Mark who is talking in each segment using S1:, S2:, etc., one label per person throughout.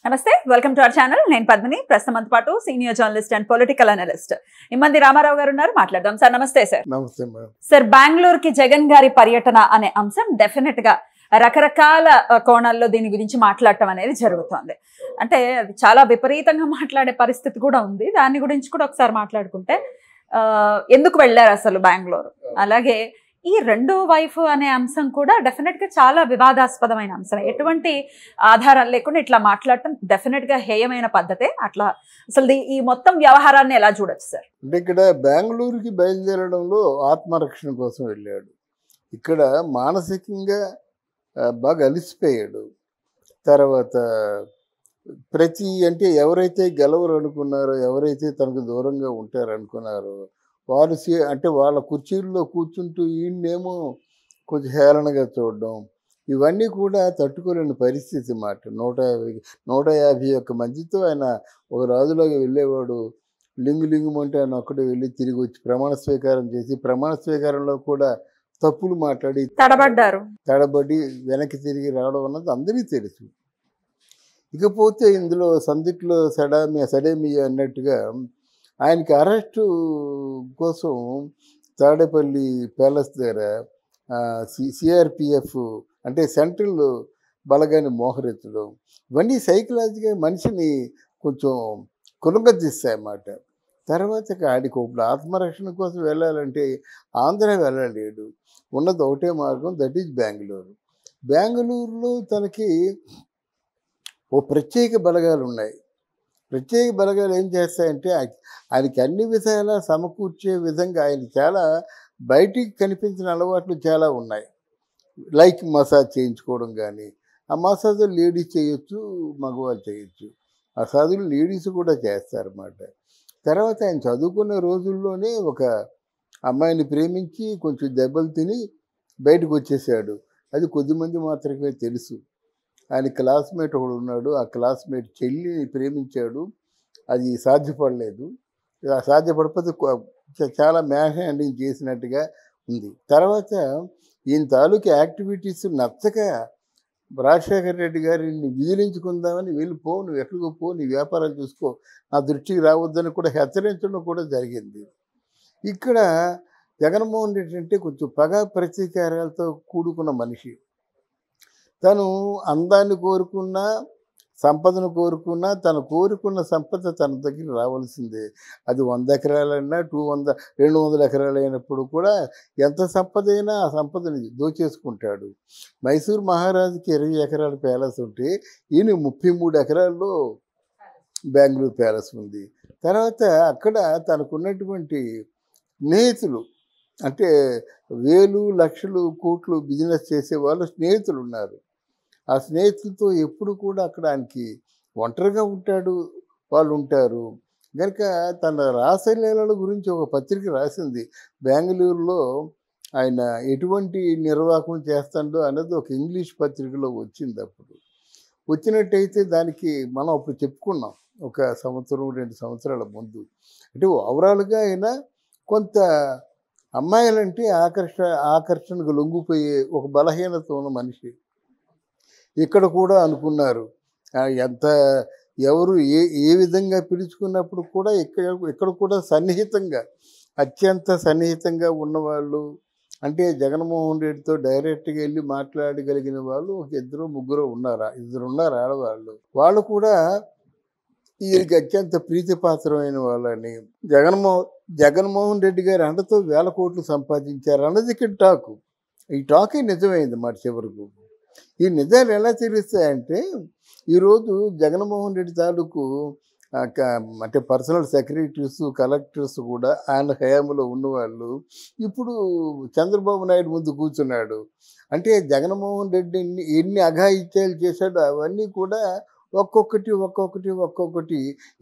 S1: నమస్తే welcome to our channel నేను పద్మిని ప్రస్తుతం పాటు senior journalist and political analyst Immandi Ramarao garu ఉన్నారు మాట్లాడదాం సార్ నమస్తే సార్
S2: నమస్తే మేడం
S1: సార్ బెంగళూరుకి జగన్ గారి పర్యటన అనే అంశం డెఫినెట్ గా రకరకాల కోణాల్లో దీని గురించి మాట్లాడటం అనేది జరుగుతోంది అంటే అది చాలా విపరీతంగా మాట్లాడే పరిస్థితి కూడా ఉంది దాని గురించి కూడా ఒకసారి మాట్లాడుకుంటే ఎందుకు వెళ్ళారు అసలు బెంగళూరు అలాగే ఈ రెండో వైఫ్ అనే అంశం కూడా డెఫినెట్ గా చాలా వివాదాస్పదమైన అంశం ఎటువంటి ఆధారాలు లేకుండా ఇట్లా మాట్లాడటం డెఫినెట్ గా హేయమైన పద్ధతే అట్లా అసలు ఈ మొత్తం వ్యవహారాన్ని ఎలా చూడొచ్చు సార్
S2: అంటే ఇక్కడ బెంగళూరుకి బయలుదేరడంలో ఆత్మరక్షణ కోసం వెళ్ళాడు ఇక్కడ మానసికంగా బాగా అలిసిపోయాడు తర్వాత అంటే ఎవరైతే గెలవరు అనుకున్నారో ఎవరైతే తనకు దూరంగా ఉంటారు అనుకున్నారో వారు అంటే వాళ్ళ కుర్చీల్లో కూర్చుంటూ ఈయన్నేమో కొంచెం హేళనగా చూడడం ఇవన్నీ కూడా తట్టుకోలేని పరిస్థితి మాట 151 మందితో ఆయన ఒక రాజులాగా వెళ్ళేవాడు లింగుమంటే ఆయన ఒక్కడే వెళ్ళి తిరిగి వచ్చి ప్రమాణ స్వీకారం చేసి ప్రమాణ స్వీకారంలో కూడా తప్పులు మాట్లాడి తడబడి వెనక్కి తిరిగి రావడం అన్నది అందరికీ తెలుసు ఇకపోతే ఇందులో సందిట్లో సడేమియా అన్నట్టుగా ఆయనకి అరెస్టు కోసం తాడేపల్లి ప్యాలెస్ దగ్గర సిఆర్పిఎఫ్ అంటే సెంట్రల్ బలగాన్ని మోహరెత్తడం ఇవన్నీ సైకలాజిగా మనిషిని కొంచెం కులంగతీస్తాయన్నమాట తర్వాత ఆడికి ఇప్పుడు ఆత్మరక్షణ కోసం వెళ్ళాలంటే ఆంధ్ర వెళ్ళలేడు ఉన్నది ఒకటే మార్గం దట్ ఈజ్ బెంగళూరులో తనకి ఓ ప్రత్యేక బలగాలు ఉన్నాయి ప్రత్యేక బలగాలు ఏం చేస్తాయంటే ఆయనకి అన్ని విధాలా సమకూర్చే విధంగా ఆయన చాలా బయటికి కనిపించిన అలవాట్లు చాలా ఉన్నాయి లైక్ మసాజ్ చేయించుకోవడం కానీ ఆ మసాజ్ లేడీస్ చేయొచ్చు మగవాళ్ళు చేయొచ్చు మసాజులు లేడీస్ కూడా చేస్తారన్నమాట తర్వాత ఆయన చదువుకున్న రోజుల్లోనే ఒక అమ్మాయిని ప్రేమించి కొంచెం దెబ్బలు తిని బయటకు వచ్చేసాడు అది కొద్దిమంది మాత్రమే తెలుసు ఆయన క్లాస్మేట్ ఒకడు ఉన్నాడు ఆ క్లాస్మేట్ చెల్లిని ప్రేమించాడు అది సాధ్యపడలేదు సాధ్యపడకపోతే చాలా మ్యాన్ హ్యాండింగ్ చేసినట్టుగా ఉంది తర్వాత ఈయన తాలూకు యాక్టివిటీస్ నచ్చక రాజశేఖర రెడ్డి గారిని విదిలించుకుందామని వెళ్ళిపో నువ్వు ఎక్కడికో పో నీ వ్యాపారాలు చూసుకో నా దృష్టికి రావద్దని కూడా హెచ్చరించడం కూడా జరిగింది ఇక్కడ జగన్మోహన్ రెడ్డి అంటే కొంచెం పగా ప్రతీకారాలతో కూడుకున్న మనిషి తను అందాన్ని కోరుకున్నా సంపదను కోరుకున్నా తను కోరుకున్న సంపద తన దగ్గర రావాల్సిందే అది 100 ఎకరాలైనా 200 ఎకరాలు అయినప్పుడు కూడా ఎంత సంపద అయినా ఆ సంపదని దోచేసుకుంటాడు మైసూర్ మహారాజుకి 20 ఎకరాల ప్యాలెస్ ఉంటే ఈయన 33 ఎకరాల్లో బెంగళూరు ప్యాలెస్ ఉంది తర్వాత అక్కడ తనకున్నటువంటి స్నేహితులు అంటే వేలు లక్షలు కోట్లు బిజినెస్ చేసే వాళ్ళు స్నేహితులు ఉన్నారు ఆ స్నేహితులతో ఎప్పుడు కూడా అక్కడ ఆయనకి ఒంటరిగా ఉంటాడు వాళ్ళు ఉంటారు కనుక తన రాసలీలల గురించి ఒక పత్రిక రాసింది బెంగళూరులో ఆయన ఎటువంటి నిర్వాహకం చేస్తాడో అనేది ఒక ఇంగ్లీష్ పత్రికలో వచ్చింది అప్పుడు వచ్చినట్టయితే దానికి మనం అప్పుడు చెప్పుకున్నాం ఒక 1-2 సంవత్సరాల ముందు అంటే ఓవరాల్గా అయినా కొంత అమ్మాయిలంటే ఆకర్షణకు లొంగిపోయే ఒక బలహీనత ఉన్న మనిషి ఇక్కడ కూడా అనుకున్నారు ఎంత ఎవరు ఏ విధంగా పిలుచుకున్నప్పుడు కూడా ఇక్కడ కూడా అత్యంత సన్నిహితంగా ఉన్నవాళ్ళు అంటే జగన్మోహన్ రెడ్డితో డైరెక్ట్గా వెళ్ళి మాట్లాడగలిగిన వాళ్ళు ఒక 2-3 ఉన్నారు ఆడవాళ్ళు వాళ్ళు కూడా వీరికి అత్యంత ప్రీతిపాత్రమైన వాళ్ళని జగన్మోహన్ రెడ్డి గారి అండతో 1000 కోట్లు సంపాదించారు అన్నది ఇక్కడ టాకు ఈ టాకే నిజమైంది మరి చివరకు ఈ నిజాలు ఎలా తెలుస్తాయంటే ఈరోజు జగన్మోహన్ రెడ్డి తాలూకు అంటే పర్సనల్ సెక్రటరీస్ కలెక్టర్స్ కూడా ఆయన హయాంలో ఉన్నవాళ్ళు ఇప్పుడు చంద్రబాబు నాయుడు ముందు కూర్చున్నాడు అంటే జగన్మోహన్ రెడ్డి ఎన్ని అఘాయిత్యాలు చేశాడో అవన్నీ కూడా ఒక్కొక్కటి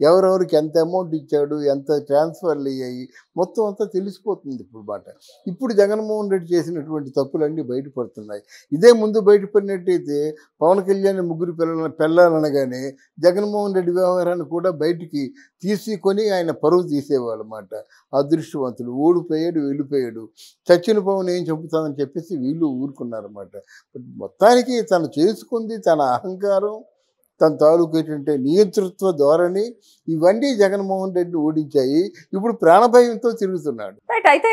S2: ఎవరెవరికి ఎంత అమౌంట్ ఇచ్చాడు ఎంత ట్రాన్స్ఫర్లు అయ్యాయి మొత్తం అంతా తెలిసిపోతుంది ఇప్పుడు జగన్మోహన్ రెడ్డి చేసినటువంటి తప్పులన్నీ బయటపడుతున్నాయి ఇదే ముందు బయటపడినట్టయితే పవన్ కళ్యాణ్ 3 పిల్లలనగానే జగన్మోహన్ రెడ్డి వ్యవహారాన్ని కూడా బయటికి తీసుకొని ఆయన పరువు తీసేవాళ్ళు అన్నమాట అదృష్టవంతులు ఓడిపోయాడు వెళ్ళిపోయాడు చచ్చిన పవన్ ఏం చెబుతామని చెప్పేసి వీళ్ళు ఊరుకున్నారన్నమాట మొత్తానికి తను చేసుకుంది తన అహంకారం తన తాలూకు ఏంటంటే నియంతృత్వ ధోరణి ఇవన్నీ జగన్మోహన్ రెడ్డి ఓడించాయి. ఇప్పుడు ప్రాణభయంతో తిరుగుతున్నాడు.
S1: రైట్. అయితే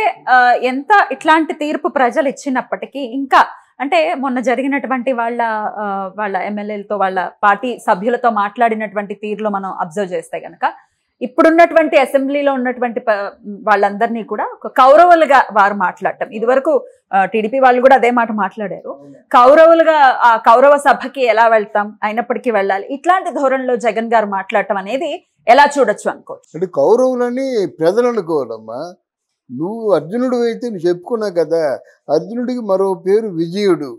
S1: ఎంత ఇట్లాంటి తీర్పు ప్రజలు ఇచ్చినప్పటికీ ఇంకా అంటే మొన్న జరిగినటువంటి వాళ్ళ ఎమ్మెల్యేలతో వాళ్ళ పార్టీ సభ్యులతో మాట్లాడినటువంటి తీరులో మనం అబ్జర్వ్ చేస్తే కనుక ఇప్పుడున్నటువంటి అసెంబ్లీలో ఉన్నటువంటి వాళ్ళందరినీ కూడా ఒక కౌరవులుగా వారు మాట్లాడటం. ఇదివరకు టీడీపీ వాళ్ళు కూడా అదే మాట మాట్లాడారు. కౌరవులుగా ఆ కౌరవ సభకి ఎలా వెళ్తాం, అయినప్పటికీ వెళ్ళాలి, ఇట్లాంటి ధోరణిలో జగన్ గారు మాట్లాడటం అనేది ఎలా చూడొచ్చు అనుకోవచ్చు?
S2: అంటే కౌరవులని ప్రజలు అనుకోవాలమ్మా. నువ్వు అర్జునుడు అయితే నువ్వు చెప్పుకున్నావు కదా, అర్జునుడికి మరో పేరు విజయుడు.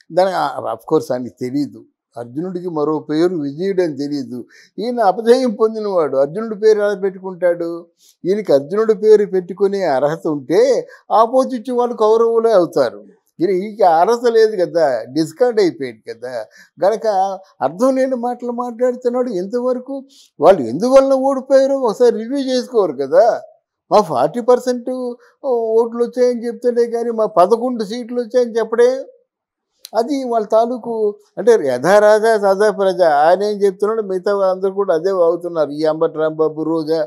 S2: దాని అఫ్కోర్స్ ఆయనకి తెలీదు, అర్జునుడికి మరో పేరు విజయుడు అని తెలియదు. ఈయన అపజయం పొందినవాడు, అర్జునుడి పేరు ఎలా పెట్టుకుంటాడు? ఈయనకి అర్జునుడి పేరు పెట్టుకునే అర్హత ఉంటే ఆపోజిట్ వాళ్ళు కౌరవులే అవుతారు. ఈయనకి అర్హత లేదు కదా, డిస్కార్డ్ అయిపోయాడు కదా. గనక అర్థం లేని మాటలు మాట్లాడుతున్నాడు. ఎంతవరకు వాళ్ళు ఎందువల్ల ఓడిపోయారో ఒకసారి రివ్యూ చేసుకోరు కదా. మా 40% ఓట్లు వచ్చాయని చెప్తుండే కానీ మా 11 సీట్లు వచ్చాయని చెప్పడే. అది వాళ్ళ తాలూకు అంటే యథారాజా సదా ప్రజ. ఆయన ఏం చెప్తున్నాడు, మిగతా అందరూ కూడా అదే అవుతున్నారు. ఈ అంబటి రాంబాబు, రోజా,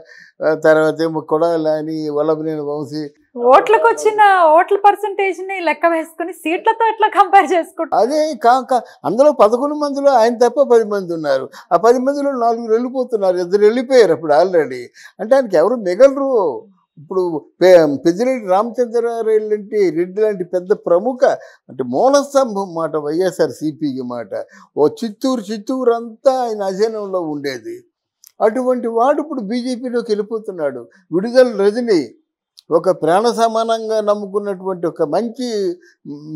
S2: తర్వాత ఏమో కొడాలని, వల్లభనేని వంశీ.
S1: ఓట్లకు వచ్చిన ఓట్ల పర్సంటేజ్ ని లెక్క వేసుకుని సీట్లతో ఎట్లా కంపేర్ చేసుకుంటారు?
S2: అదే అందులో 11 మందిలో ఆయన తప్ప 10 మంది ఉన్నారు. ఆ 10 మందిలో 4 వెళ్ళిపోతున్నారు, 2 వెళ్ళిపోయారు అప్పుడు ఆల్రెడీ. అంటే ఆయనకి ఎవరు మిగలరు. ఇప్పుడు పెద్దిరెడ్డి రామచంద్రారెడ్డి లాంటి పెద్ద ప్రముఖ అంటే మూలస్తంభం మాట వైఎస్ఆర్సీపీకి మాట. ఓ చిత్తూరు అంతా ఆయన అధీనంలో ఉండేది. అటువంటి వాడు ఇప్పుడు బీజేపీలోకి వెళ్ళిపోతున్నాడు. విడుదల రజని ఒక ప్రాణ సమానంగా నమ్ముకున్నటువంటి ఒక మంచి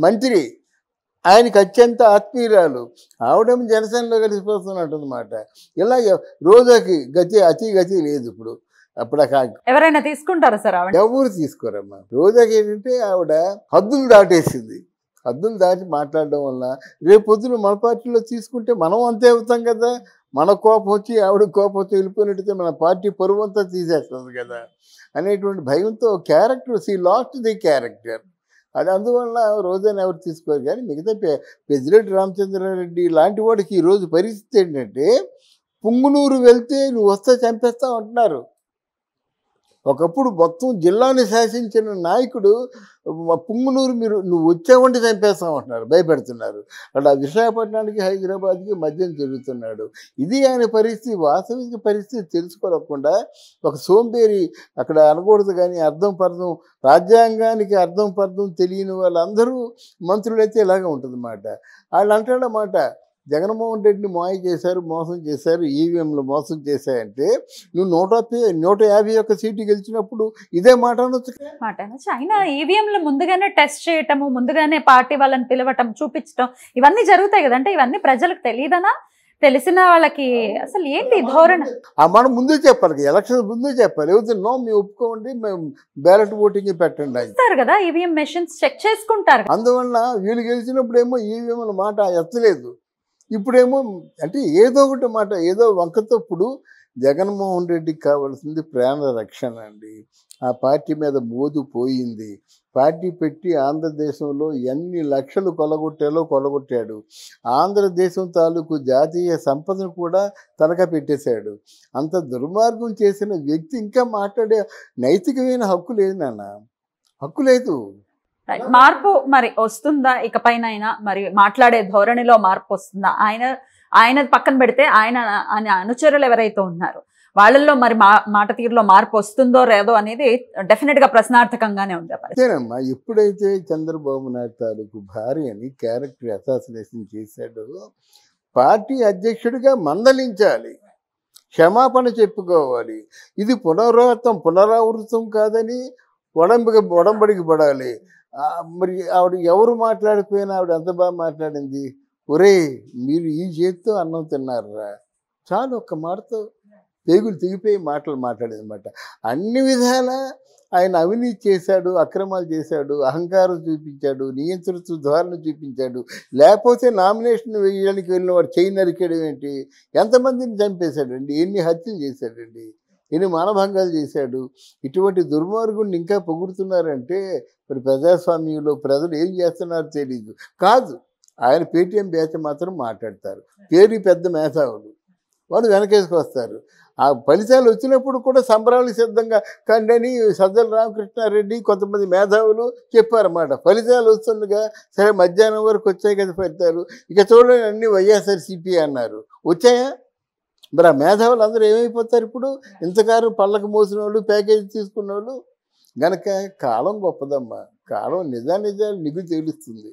S2: మంత్రి, ఆయనకి అత్యంత ఆత్మీయురాలు, ఆవిడేమో జనసేనలో కలిసిపోతున్నట్టు అనమాట. ఇలా రోజాకి అతి గతి లేదు ఇప్పుడు. అప్పుడు
S1: ఎవరైనా తీసుకుంటారా సార్?
S2: ఎవరు తీసుకోరమ్మా. రోజాకి ఏంటంటే ఆవిడ హద్దులు దాటేసింది. హద్దులు దాటి మాట్లాడడం వల్ల రేపు పొద్దున మన పార్టీలో తీసుకుంటే మనం అంతే అవుతాం కదా. మన కోపం వచ్చి ఆవిడ కోపం వచ్చి వెళ్ళిపోయినట్టయితే మన పార్టీ పరువు అంతా తీసేస్తుంది కదా అనేటువంటి భయంతో క్యారెక్టర్ లాస్ట్ ది క్యారెక్టర్. అది అందువల్ల రోజాని ఎవరు తీసుకోరు. కానీ మిగతా పెద్దిరెడ్డి రామచంద్రారెడ్డి లాంటి వాడికి ఈరోజు పరిస్థితి ఏంటంటే పుంగునూరు వెళ్తే నువ్వు వస్తే చంపేస్తా ఉంటున్నారు. ఒకప్పుడు మొత్తం జిల్లాని శాసించిన నాయకుడు పుంగునూరు నువ్వు వచ్చావంటే చంపేస్తాం అంటున్నారు, భయపెడుతున్నారు. అలా విశాఖపట్నానికి హైదరాబాద్కి మధ్యన తిరుగుతున్నాడు. ఇది ఆయన పరిస్థితి. వాస్తవిక పరిస్థితి తెలుసుకోకుండా ఒక సోంబేరి అక్కడ అనకూడదు కానీ రాజ్యాంగానికి అర్థం పర్థం తెలియని వాళ్ళందరూ మంత్రులైతే ఇలాగే ఉంటుందన్నమాట. వాళ్ళు అంటాడన్నమాట, జగన్మోహన్ రెడ్డిని మాయ చేశారు, మోసం చేశారు, ఈవీఎంలు మోసం చేశాయంటే నువ్వు 151 సీటు గెలిచినప్పుడు ఇదే మాట అనొచ్చు.
S1: అయినా ఈవీఎంలు ముందుగానే టెస్ట్ చేయటము, ముందుగానే పార్టీ వాళ్ళని పిలవటం, చూపించటం ఇవన్నీ జరుగుతాయి కదంటే ఇవన్నీ ప్రజలకు తెలియదనా? తెలిసిన వాళ్ళకి అసలు ఏంటి ధోరణి?
S2: మనం ముందే చెప్పాలి, ఎలక్షన్ ముందే చెప్పాలి. ఎవరినో మేము ఒప్పుకోండి, మేము బ్యాలెట్ ఓటింగ్ పెట్టండి
S1: అంటారు కదా. ఈవీఎం మెషిన్స్ చెక్ చేసుకుంటారు.
S2: అందువల్ల వీళ్ళు గెలిచినప్పుడు ఏమో ఈవీఎం మాట ఎత్తలేదు. ఇప్పుడేమో అంటే ఏదో ఒకటి మాట ఏదో వంకతప్పుడు. జగన్మోహన్ రెడ్డికి కావాల్సింది ప్రాణ రక్షణ అండి. ఆ పార్టీ మీద మోదు పోయింది. పార్టీ పెట్టి ఆంధ్రదేశంలో ఎన్ని లక్షలు కొలగొట్టాడు. ఆంధ్రదేశం తాలూకు జాతీయ సంపదను కూడా తనఖా పెట్టేశాడు. అంత దుర్మార్గం చేసిన వ్యక్తి ఇంకా మాట్లాడే నైతికమైన హక్కు లేదు నాన్న, హక్కు లేదు.
S1: మార్పు మరి వస్తుందా ఇకపైనైనా? మరి మాట్లాడే ధోరణిలో మార్పు వస్తుందా? ఆయన పక్కన పెడితే ఆయన అనుచరులు ఎవరైతే ఉన్నారో వాళ్ళల్లో మరి మాట తీరులో మార్పు వస్తుందో లేదో అనేది డెఫినెట్ గా ప్రశ్నార్థకంగానే ఉంది.
S2: అంతేనమ్మా. ఎప్పుడైతే చంద్రబాబు నాయుడు తాలూకు భార్యని క్యారెక్టర్ అసాసినేషన్ చేశాడో పార్టీ అధ్యక్షుడిగా మందలించాలి, క్షమాపణ చెప్పుకోవాలి. ఇది పునరావృతం కాదని ఒడంబడికి పడాలి. మరి ఆవిడ ఎవరు మాట్లాడిపోయినా ఆవిడ ఎంత బాగా మాట్లాడింది. ఒరే మీరు ఈ చేతితో అన్నం తిన్నారా చాలు, ఒక్క మాటతో పేగులు తెగిపోయి మాట్లాడింది అనమాట. అన్ని విధాల ఆయన అవినీతి చేశాడు, అక్రమాలు చేశాడు, అహంకారం చూపించాడు, నియంత్రిత ధోరణి చూపించాడు. లేకపోతే నామినేషన్ వేయడానికి వెళ్ళిన వాడు చేయి నరికేయడం ఏంటి? ఎంతమందిని చంపేశాడండి, ఎన్ని హత్యలు చేశాడండి, ఎన్ని మానభంగాలు చేశాడు. ఇటువంటి దుర్మార్గుడిని ఇంకా పొగుడుతున్నారంటే మరి ప్రజాస్వామ్యంలో ప్రజలు ఏం చేస్తున్నారో తెలీదు. కాదు, ఆయన పేటీఎం బ్యాచ్ మాత్రం మాట్లాడతారు, పేరు పెద్ద మేధావులు. వాళ్ళు వెనకేసుకొస్తారు. ఆ ఫలితాలు వచ్చినప్పుడు కూడా సంబరాలకు సిద్ధంగా కండని సజ్జల రామకృష్ణారెడ్డి కొంతమంది మేధావులు చెప్పారన్నమాట. ఫలితాలు వస్తుండగా సరే మధ్యాహ్నం వరకు వచ్చాయి కదా ఫలితాలు, ఇక చూడండి అన్నీ వైఎస్ఆర్సీపీ అన్నారు. వచ్చాయా? మరి ఆ మేధావులు అందరూ ఏమైపోతారు ఇప్పుడు? ఇంతకాలం పళ్ళకు మోసిన వాళ్ళు, ప్యాకేజీ తీసుకున్న వాళ్ళు. గనక కాలం గొప్పదమ్మా. కాలం నిజానిజాలు నిగ్గు తేలుస్తుంది.